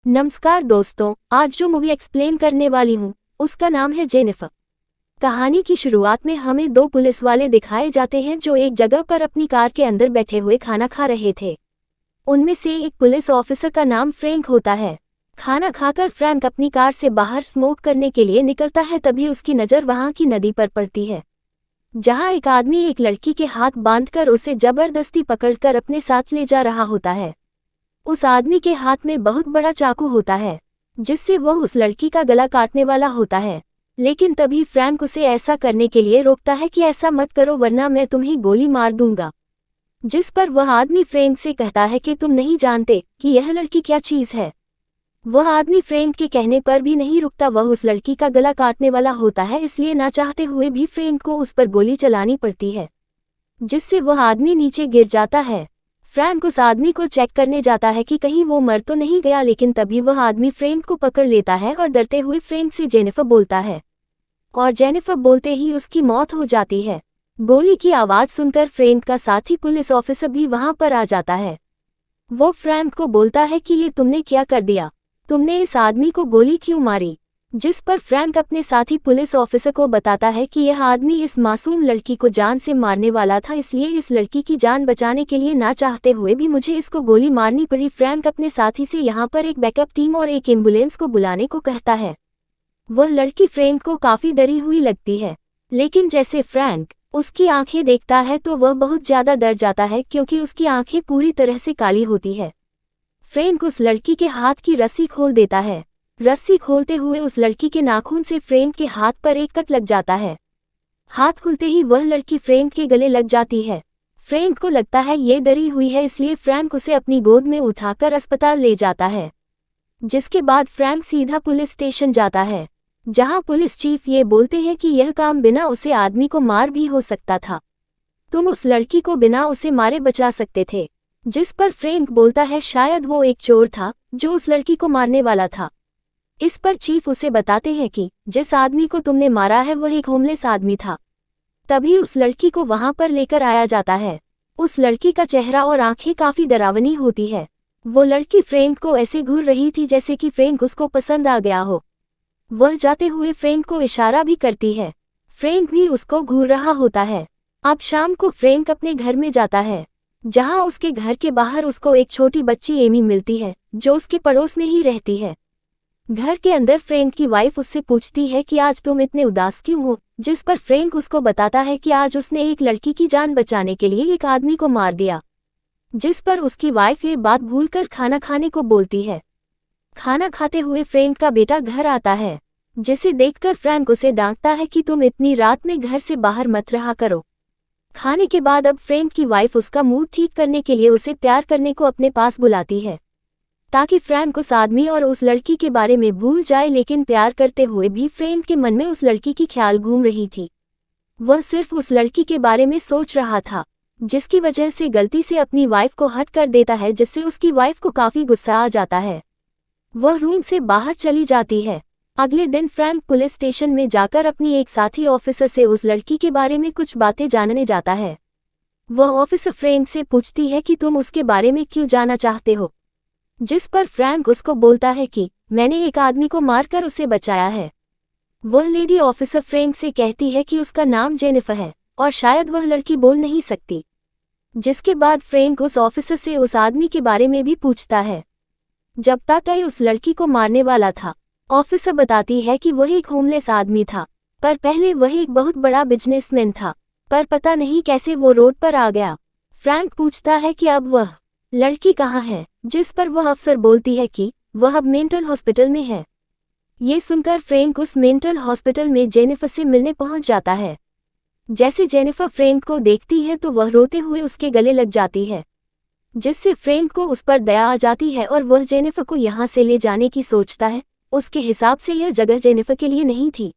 नमस्कार दोस्तों, आज जो मूवी एक्सप्लेन करने वाली हूँ उसका नाम है जेनिफर। कहानी की शुरुआत में हमें दो पुलिस वाले दिखाए जाते हैं जो एक जगह पर अपनी कार के अंदर बैठे हुए खाना खा रहे थे। उनमें से एक पुलिस ऑफिसर का नाम फ्रैंक होता है। खाना खाकर फ्रैंक अपनी कार से बाहर स्मोक करने के लिए निकलता है, तभी उसकी नज़र वहाँ की नदी पर पड़ती है, जहाँ एक आदमी एक लड़की के हाथ बांधकर उसे जबरदस्ती पकड़कर अपने साथ ले जा रहा होता है। उस आदमी के हाथ में बहुत बड़ा चाकू होता है, जिससे वह उस लड़की का गला काटने वाला होता है। लेकिन तभी फ्रैंक उसे ऐसा करने के लिए रोकता है कि ऐसा मत करो वरना मैं तुम्हें गोली मार दूंगा। जिस पर वह आदमी फ्रैंक से कहता है कि तुम नहीं जानते कि यह लड़की क्या चीज़ है। वह आदमी फ्रैंक के कहने पर भी नहीं रुकता, वह उस लड़की का गला काटने वाला होता है, इसलिए ना चाहते हुए भी फ्रैंक को उस पर गोली चलानी पड़ती है, जिससे वह आदमी नीचे गिर जाता है। फ्रैंक उस आदमी को चेक करने जाता है कि कहीं वो मर तो नहीं गया, लेकिन तभी वह आदमी फ्रैंक को पकड़ लेता है और डरते हुए फ्रैंक से जेनिफर बोलता है, और जेनिफर बोलते ही उसकी मौत हो जाती है। गोली की आवाज़ सुनकर फ्रैंक का साथी पुलिस ऑफिसर भी वहां पर आ जाता है। वो फ्रैंक को बोलता है कि ये तुमने क्या कर दिया, तुमने इस आदमी को गोली क्यों मारी। जिस पर फ्रैंक अपने साथी पुलिस ऑफिसर को बताता है कि यह आदमी इस मासूम लड़की को जान से मारने वाला था, इसलिए इस लड़की की जान बचाने के लिए ना चाहते हुए भी मुझे इसको गोली मारनी पड़ी। फ्रैंक अपने साथी से यहाँ पर एक बैकअप टीम और एक एम्बुलेंस को बुलाने को कहता है। वह लड़की फ्रैंक को काफ़ी डरी हुई लगती है, लेकिन जैसे फ्रैंक उसकी आंखें देखता है तो वह बहुत ज़्यादा डर जाता है, क्योंकि उसकी आंखें पूरी तरह से काली होती है। फ्रैंक उस लड़की के हाथ की रस्सी खोल देता है। रस्सी खोलते हुए उस लड़की के नाखून से फ्रैंक के हाथ पर एक कट लग जाता है। हाथ खुलते ही वह लड़की फ्रैंक के गले लग जाती है। फ्रैंक को लगता है ये डरी हुई है, इसलिए फ्रैंक उसे अपनी गोद में उठाकर अस्पताल ले जाता है। जिसके बाद फ्रैंक सीधा पुलिस स्टेशन जाता है, जहां पुलिस चीफ ये बोलते हैं कि यह काम बिना उसे आदमी को मार भी हो सकता था, तुम उस लड़की को बिना उसे मारे बचा सकते थे। जिस पर फ्रैंक बोलता है शायद वो एक चोर था जो उस लड़की को मारने वाला था। इस पर चीफ उसे बताते हैं कि जिस आदमी को तुमने मारा है वह एक होमलेस आदमी था। तभी उस लड़की को वहां पर लेकर आया जाता है। उस लड़की का चेहरा और आंखें काफी डरावनी होती है। वो लड़की फ्रैंक को ऐसे घूर रही थी जैसे कि फ्रैंक उसको पसंद आ गया हो। वह जाते हुए फ्रैंक को इशारा भी करती है। फ्रैंक भी उसको घूर रहा होता है। अब शाम को फ्रैंक अपने घर में जाता है, जहां उसके घर के बाहर उसको एक छोटी बच्ची एमी मिलती है जो उसके पड़ोस में ही रहती है। घर के अंदर फ्रैंक की वाइफ उससे पूछती है कि आज तुम इतने उदास क्यों हो। जिस पर फ्रैंक उसको बताता है कि आज उसने एक लड़की की जान बचाने के लिए एक आदमी को मार दिया। जिस पर उसकी वाइफ ये बात भूलकर खाना खाने को बोलती है। खाना खाते हुए फ्रैंक का बेटा घर आता है, जिसे देखकर फ्रैंक उसे डांटता है कि तुम इतनी रात में घर से बाहर मत रहा करो। खाने के बाद अब फ्रैंक की वाइफ उसका मूड ठीक करने के लिए उसे प्यार करने को अपने पास बुलाती है, ताकि फ्रैंक उस आदमी और उस लड़की के बारे में भूल जाए। लेकिन प्यार करते हुए भी फ्रैंक के मन में उस लड़की की ख्याल घूम रही थी। वह सिर्फ उस लड़की के बारे में सोच रहा था, जिसकी वजह से गलती से अपनी वाइफ को हट कर देता है, जिससे उसकी वाइफ को काफ़ी गुस्सा आ जाता है। वह रूम से बाहर चली जाती है। अगले दिन फ्रैंक पुलिस स्टेशन में जाकर अपनी एक साथी ऑफिसर से उस लड़की के बारे में कुछ बातें जानने जाता है। वह ऑफिसर फ्रैंक से पूछती है कि तुम उसके बारे में क्यों जानना चाहते हो। जिस पर फ्रैंक उसको बोलता है कि मैंने एक आदमी को मारकर उसे बचाया है। वह लेडी ऑफिसर फ्रैंक से कहती है कि उसका नाम जेनिफर है और शायद वह लड़की बोल नहीं सकती। जिसके बाद फ्रैंक उस ऑफिसर से उस आदमी के बारे में भी पूछता है जब तक उस लड़की को मारने वाला था। ऑफिसर बताती है कि वह एक होमलेस आदमी था, पर पहले वह एक बहुत बड़ा बिजनेसमैन था, पर पता नहीं कैसे वो रोड पर आ गया। फ्रैंक पूछता है कि अब वह लड़की कहाँ है, जिस पर वह अफसर बोलती है कि वह अब मेंटल हॉस्पिटल में है। ये सुनकर फ्रैंक उस मेंटल हॉस्पिटल में जेनिफर से मिलने पहुंच जाता है। जैसे जेनिफर फ्रैंक को देखती है तो वह रोते हुए उसके गले लग जाती है, जिससे फ्रैंक को उस पर दया आ जाती है और वह जेनिफर को यहाँ से ले जाने की सोचता है। उसके हिसाब से यह जगह जेनिफर के लिए नहीं थी।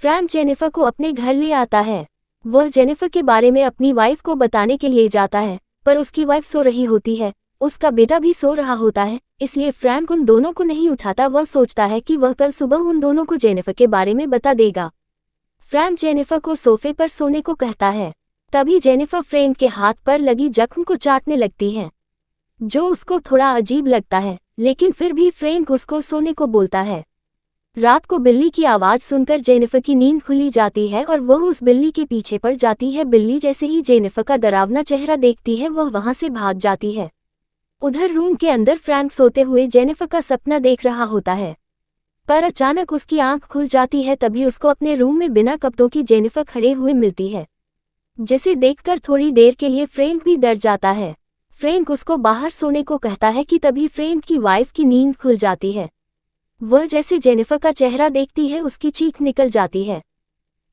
फ्रैंक जेनिफर को अपने घर ले आता है। वह जेनिफर के बारे में अपनी वाइफ को बताने के लिए जाता है, पर उसकी वाइफ सो रही होती है, उसका बेटा भी सो रहा होता है, इसलिए फ्रैंक उन दोनों को नहीं उठाता। वह सोचता है कि वह कल सुबह उन दोनों को जेनिफर के बारे में बता देगा। फ्रैंक जेनिफर को सोफे पर सोने को कहता है। तभी जेनिफर फ्रैंक के हाथ पर लगी जख्म को चाटने लगती है। जो उसको थोड़ा अजीब लगता है, लेकिन फिर भी फ्रैंक उसको सोने को बोलता है। रात को बिल्ली की आवाज़ सुनकर जेनिफर की नींद खुली जाती है और वह उस बिल्ली के पीछे पड़ जाती है। बिल्ली जैसे ही जेनिफर का डरावना चेहरा देखती है वह वहां से भाग जाती है। उधर रूम के अंदर फ्रैंक सोते हुए जेनिफर का सपना देख रहा होता है, पर अचानक उसकी आंख खुल जाती है। तभी उसको अपने रूम में बिना कपड़ों की जेनिफर खड़े हुए मिलती है, जिसे देखकर थोड़ी देर के लिए फ्रैंक भी डर जाता है। फ्रैंक उसको बाहर सोने को कहता है कि तभी फ्रैंक की वाइफ की नींद खुल जाती है। वह जैसे जेनिफर का चेहरा देखती है उसकी चीख निकल जाती है।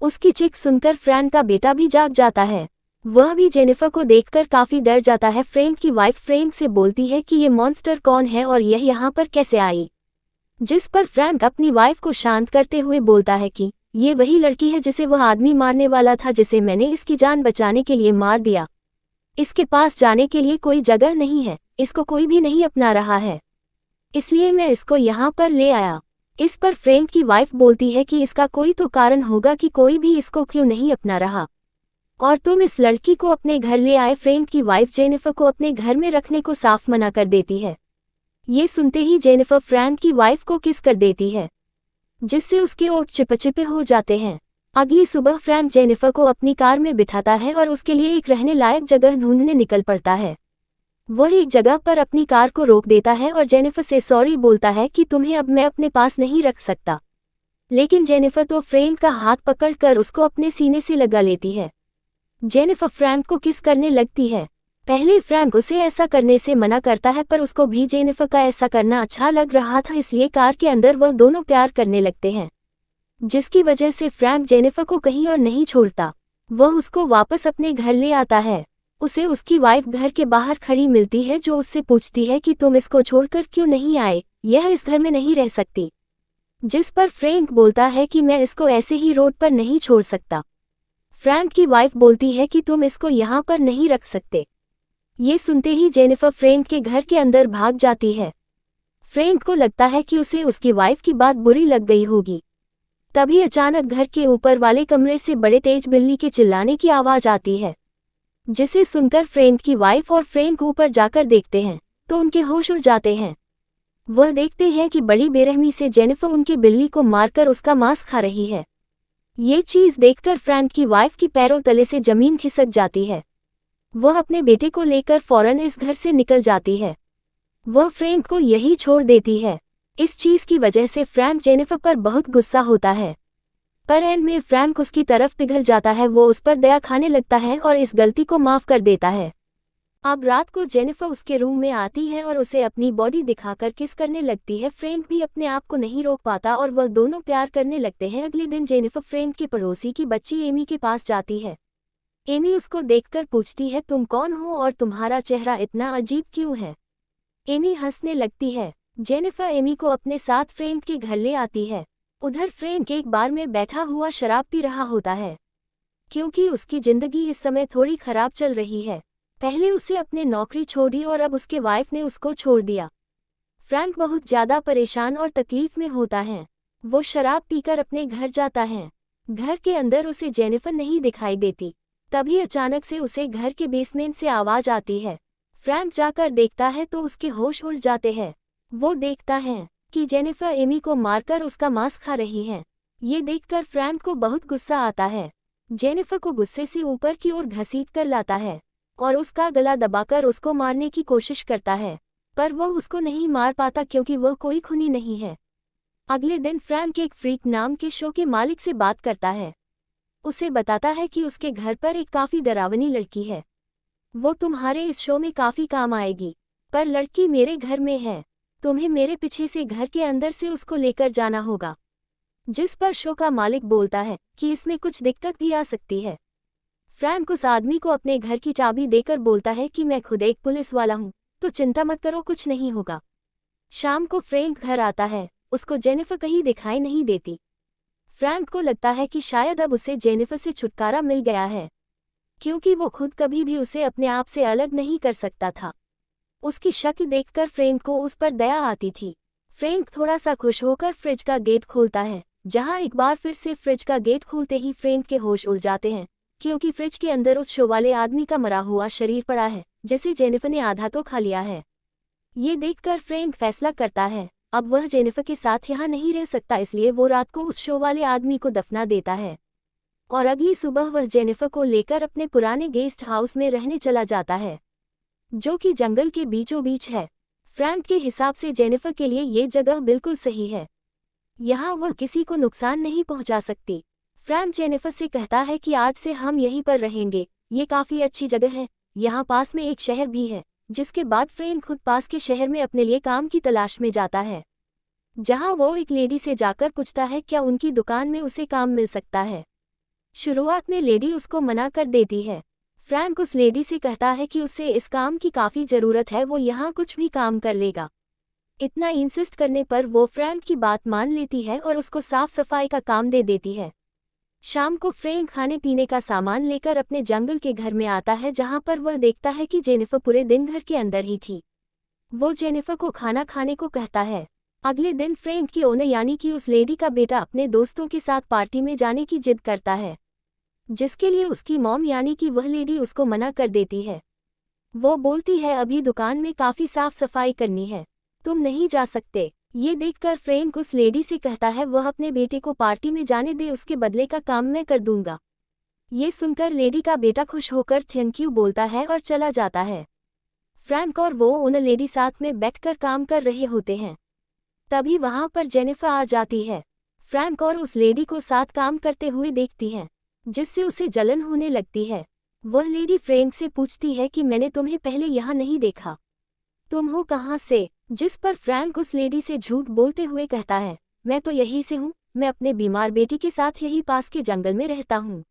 उसकी चीख सुनकर फ्रैंक का बेटा भी जाग जाता है। वह भी जेनिफर को देखकर काफी डर जाता है। फ्रैंक की वाइफ फ्रैंक से बोलती है कि ये मॉन्स्टर कौन है और यह यहाँ पर कैसे आई, जिस पर फ्रैंक अपनी वाइफ को शांत करते हुए बोलता है कि ये वही लड़की है जिसे वह आदमी मारने वाला था, जिसे मैंने इसकी जान बचाने के लिए मार दिया। इसके पास जाने के लिए कोई जगह नहीं है, इसको कोई भी नहीं अपना रहा है, इसलिए मैं इसको यहाँ पर ले आया। इस पर फ्रैंक की वाइफ बोलती है कि इसका कोई तो कारण होगा कि कोई भी इसको क्यों नहीं अपना रहा, और तुम इस लड़की को अपने घर ले आए। फ्रैंक की वाइफ जेनिफर को अपने घर में रखने को साफ मना कर देती है। ये सुनते ही जेनिफर फ्रैंक की वाइफ को किस कर देती है, जिससे उसके ओठ चिपचिपे हो जाते हैं। अगली सुबह फ्रैंक जेनिफर को अपनी कार में बिठाता है और उसके लिए एक रहने लायक जगह ढूंढने निकल पड़ता है। वह एक जगह पर अपनी कार को रोक देता है और जेनिफर से सॉरी बोलता है कि तुम्हें अब मैं अपने पास नहीं रख सकता। लेकिन जेनिफर तो फ्रैंक का हाथ पकड़कर उसको अपने सीने से लगा लेती है। जेनिफर फ्रैंक को किस करने लगती है। पहले फ्रैंक उसे ऐसा करने से मना करता है, पर उसको भी जेनिफर का ऐसा करना अच्छा लग रहा था, इसलिए कार के अंदर वह दोनों प्यार करने लगते हैं, जिसकी वजह से फ्रैंक जेनिफर को कहीं और नहीं छोड़ता। वह उसको वापस अपने घर ले आता है। उसे उसकी वाइफ घर के बाहर खड़ी मिलती है, जो उससे पूछती है कि तुम इसको छोड़कर क्यों नहीं आए, यह इस घर में नहीं रह सकती। जिस पर फ्रैंक बोलता है कि मैं इसको ऐसे ही रोड पर नहीं छोड़ सकता। फ्रैंक की वाइफ बोलती है कि तुम इसको यहाँ पर नहीं रख सकते। ये सुनते ही जेनिफर फ्रैंक के घर के अंदर भाग जाती है। फ्रैंक को लगता है कि उसे उसकी वाइफ की बात बुरी लग गई होगी। तभी अचानक घर के ऊपर वाले कमरे से बड़े तेज बिल्ली के चिल्लाने की आवाज आती है, जिसे सुनकर फ्रैंक की वाइफ और फ्रैंक ऊपर जाकर देखते हैं तो उनके होश उड़ जाते हैं। वह देखते हैं कि बड़ी बेरहमी से जेनिफर उनकी बिल्ली को मारकर उसका मांस खा रही है। ये चीज देखकर फ्रैंक की वाइफ की पैरों तले से जमीन खिसक जाती है। वह अपने बेटे को लेकर फौरन इस घर से निकल जाती है। वह फ्रैंक को यही छोड़ देती है। इस चीज की वजह से फ्रैंक जेनिफर पर बहुत गुस्सा होता है, पर एंड में फ्रैंक उसकी तरफ पिघल जाता है। वो उस पर दया खाने लगता है और इस गलती को माफ कर देता है। अब रात को जेनिफर उसके रूम में आती है और उसे अपनी बॉडी दिखाकर किस करने लगती है। फ्रैंक भी अपने आप को नहीं रोक पाता और वह दोनों प्यार करने लगते हैं। अगले दिन जेनिफर फ्रैंक के पड़ोसी की बच्ची एमी के पास जाती है। एमी उसको देखकर पूछती है, तुम कौन हो और तुम्हारा चेहरा इतना अजीब क्यों है। एमी हंसने लगती है। जेनिफर एमी को अपने साथ फ्रैंक के घर ले आती है। उधर फ्रैंक एक बार में बैठा हुआ शराब पी रहा होता है, क्योंकि उसकी जिंदगी इस समय थोड़ी खराब चल रही है। पहले उसे अपने नौकरी छोड़ी और अब उसके वाइफ ने उसको छोड़ दिया। फ्रैंक बहुत ज्यादा परेशान और तकलीफ में होता है। वो शराब पीकर अपने घर जाता है। घर के अंदर उसे जेनिफर नहीं दिखाई देती। तभी अचानक से उसे घर के बेसमेंट से आवाज आती है। फ्रैंक जाकर देखता है तो उसके होश उड़ जाते हैं। वो देखता है कि जेनिफर एमी को मारकर उसका मांस खा रही है। ये देखकर फ्रैंक को बहुत गुस्सा आता है। जेनिफर को गुस्से से ऊपर की ओर घसीट कर लाता है और उसका गला दबाकर उसको मारने की कोशिश करता है, पर वह उसको नहीं मार पाता क्योंकि वह कोई खूनी नहीं है। अगले दिन फ्रैंक एक फ्रीक नाम के शो के मालिक से बात करता है। उसे बताता है कि उसके घर पर एक काफी डरावनी लड़की है। वो तुम्हारे इस शो में काफी काम आएगी, पर लड़की मेरे घर में है। तुम्हें मेरे पीछे से घर के अंदर से उसको लेकर जाना होगा। जिस पर शो का मालिक बोलता है कि इसमें कुछ दिक्कत भी आ सकती है। फ्रैंक उस आदमी को अपने घर की चाबी देकर बोलता है कि मैं खुद एक पुलिस वाला हूँ, तो चिंता मत करो, कुछ नहीं होगा। शाम को फ्रैंक घर आता है। उसको जेनिफर कहीं दिखाई नहीं देती। फ्रैंक को लगता है कि शायद अब उसे जेनिफर से छुटकारा मिल गया है, क्योंकि वो खुद कभी भी उसे अपने आप से अलग नहीं कर सकता था। उसकी शक्ल देखकर फ्रैंक को उस पर दया आती थी। फ्रैंक थोड़ा सा खुश होकर फ्रिज का गेट खोलता है, जहां एक बार फिर से फ्रिज का गेट खोलते ही फ्रैंक के होश उड़ जाते हैं, क्योंकि फ्रिज के अंदर उस शो वाले आदमी का मरा हुआ शरीर पड़ा है, जिसे जेनिफर ने आधा तो खा लिया है। ये देखकर फ्रैंक फैसला करता है अब वह जेनिफर के साथ यहाँ नहीं रह सकता, इसलिए वो रात को उस शो वाले आदमी को दफना देता है और अगली सुबह वह जेनिफर को लेकर अपने पुराने गेस्ट हाउस में रहने चला जाता है, जो कि जंगल के बीचों बीच है। फ्रैंक के हिसाब से जेनिफर के लिए ये जगह बिल्कुल सही है, यहाँ वह किसी को नुकसान नहीं पहुंचा सकती। फ्रैंक जेनिफर से कहता है कि आज से हम यहीं पर रहेंगे, ये काफ़ी अच्छी जगह है, यहाँ पास में एक शहर भी है। जिसके बाद फ्रैंक खुद पास के शहर में अपने लिए काम की तलाश में जाता है, जहाँ वो एक लेडी से जाकर पूछता है क्या उनकी दुकान में उसे काम मिल सकता है। शुरुआत में लेडी उसको मना कर देती है। फ्रैंक उस लेडी से कहता है कि उसे इस काम की काफ़ी ज़रूरत है, वो यहाँ कुछ भी काम कर लेगा। इतना इंसिस्ट करने पर वो फ्रैंक की बात मान लेती है और उसको साफ सफाई का काम दे देती है। शाम को फ्रैंक खाने पीने का सामान लेकर अपने जंगल के घर में आता है, जहाँ पर वह देखता है कि जेनिफर पूरे दिन घर के अंदर ही थी। वो जेनिफर को खाना खाने को कहता है। अगले दिन फ्रैंक की ओनर यानी कि उस लेडी का बेटा अपने दोस्तों के साथ पार्टी में जाने की जिद करता है, जिसके लिए उसकी मॉम यानी कि वह लेडी उसको मना कर देती है। वो बोलती है अभी दुकान में काफ़ी साफ सफाई करनी है, तुम नहीं जा सकते। ये देखकर फ्रैंक उस लेडी से कहता है वह अपने बेटे को पार्टी में जाने दे, उसके बदले का काम मैं कर दूंगा। ये सुनकर लेडी का बेटा खुश होकर थैंक यू बोलता है और चला जाता है। फ्रैंक और वो उन लेडी साथ में बैठकर काम कर रहे होते हैं। तभी वहां पर जेनिफर आ जाती है। फ्रैंक और उस लेडी को साथ काम करते हुए देखती है, जिससे उसे जलन होने लगती है। वह लेडी फ्रैंक से पूछती है कि मैंने तुम्हें पहले यहाँ नहीं देखा, तुम हो कहाँ से? जिस पर फ्रैंक उस लेडी से झूठ बोलते हुए कहता है मैं तो यहीं से हूँ, मैं अपने बीमार बेटी के साथ यहीं पास के जंगल में रहता हूँ।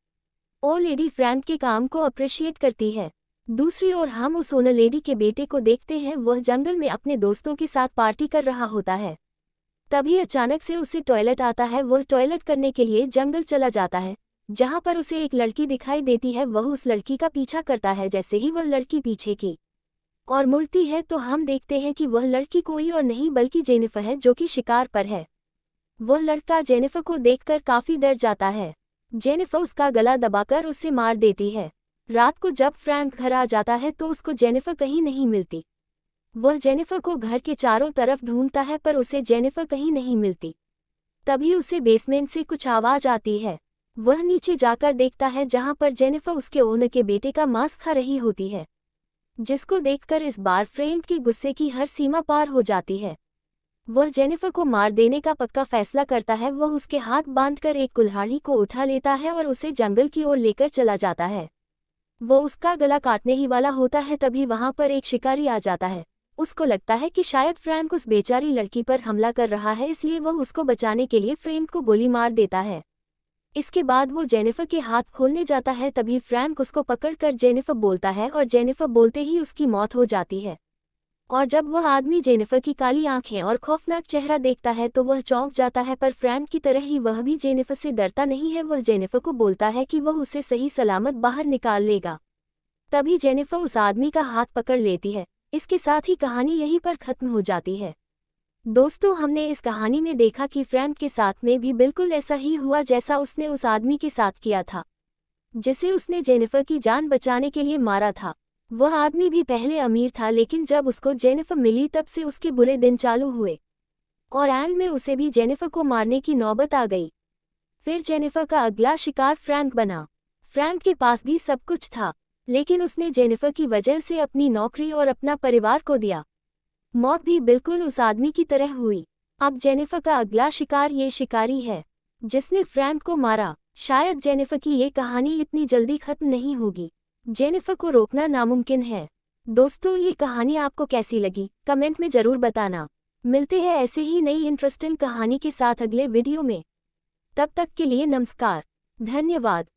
ओ लेडी फ्रैंक के काम को अप्रिशिएट करती है। दूसरी ओर हम उस ओनर लेडी के बेटे को देखते हैं, वह जंगल में अपने दोस्तों के साथ पार्टी कर रहा होता है। तभी अचानक से उसे टॉयलेट आता है। वह टॉयलेट करने के लिए जंगल चला जाता है, जहाँ पर उसे एक लड़की दिखाई देती है। वह उस लड़की का पीछा करता है। जैसे ही वह लड़की पीछे की और मुड़ती है तो हम देखते हैं कि वह लड़की कोई और नहीं बल्कि जेनिफर है, जो कि शिकार पर है। वह लड़का जेनिफर को देखकर काफी डर जाता है। जेनिफर उसका गला दबाकर उसे मार देती है। रात को जब फ्रैंक घर आ जाता है तो उसको जेनिफर कहीं नहीं मिलती। वह जेनिफर को घर के चारों तरफ ढूंढता है पर उसे जेनिफर कहीं नहीं मिलती। तभी उसे बेसमेंट से कुछ आवाज आती है। वह नीचे जाकर देखता है, जहां पर जेनिफर उसके ओनर के बेटे का मांस खा रही होती है, जिसको देखकर इस बार फ्रैंक की गुस्से की हर सीमा पार हो जाती है। वह जेनिफर को मार देने का पक्का फैसला करता है। वह उसके हाथ बांधकर एक कुल्हाड़ी को उठा लेता है और उसे जंगल की ओर लेकर चला जाता है। वो उसका गला काटने ही वाला होता है, तभी वहां पर एक शिकारी आ जाता है। उसको लगता है कि शायद फ्रैंक उस बेचारी लड़की पर हमला कर रहा है, इसलिए वह उसको बचाने के लिए फ्रैंक को गोली मार देता है। इसके बाद वो जेनिफर के हाथ खोलने जाता है, तभी फ्रैंक उसको पकड़कर जेनिफर बोलता है और जेनिफर बोलते ही उसकी मौत हो जाती है। और जब वह आदमी जेनिफर की काली आंखें और खौफनाक चेहरा देखता है तो वह चौंक जाता है, पर फ्रैंक की तरह ही वह भी जेनिफर से डरता नहीं है। वह जेनिफर को बोलता है कि वह उसे सही सलामत बाहर निकाल लेगा। तभी जेनिफर उस आदमी का हाथ पकड़ लेती है। इसके साथ ही कहानी यहीं पर खत्म हो जाती है। दोस्तों, हमने इस कहानी में देखा कि फ्रैंक के साथ में भी बिल्कुल ऐसा ही हुआ जैसा उसने उस आदमी के साथ किया था, जिसे उसने जेनिफर की जान बचाने के लिए मारा था। वह आदमी भी पहले अमीर था, लेकिन जब उसको जेनिफर मिली तब से उसके बुरे दिन चालू हुए और एंड में उसे भी जेनिफर को मारने की नौबत आ गई। फिर जेनिफर का अगला शिकार फ्रैंक बना। फ्रैंक के पास भी सब कुछ था, लेकिन उसने जेनिफर की वजह से अपनी नौकरी और अपना परिवार को दिया। मौत भी बिल्कुल उस आदमी की तरह हुई। अब जेनिफर का अगला शिकार ये शिकारी है जिसने फ्रैंक को मारा। शायद जेनिफर की ये कहानी इतनी जल्दी खत्म नहीं होगी। जेनिफर को रोकना नामुमकिन है। दोस्तों, ये कहानी आपको कैसी लगी कमेंट में जरूर बताना। मिलते हैं ऐसे ही नई इंटरेस्टिंग कहानी के साथ अगले वीडियो में। तब तक के लिए नमस्कार, धन्यवाद।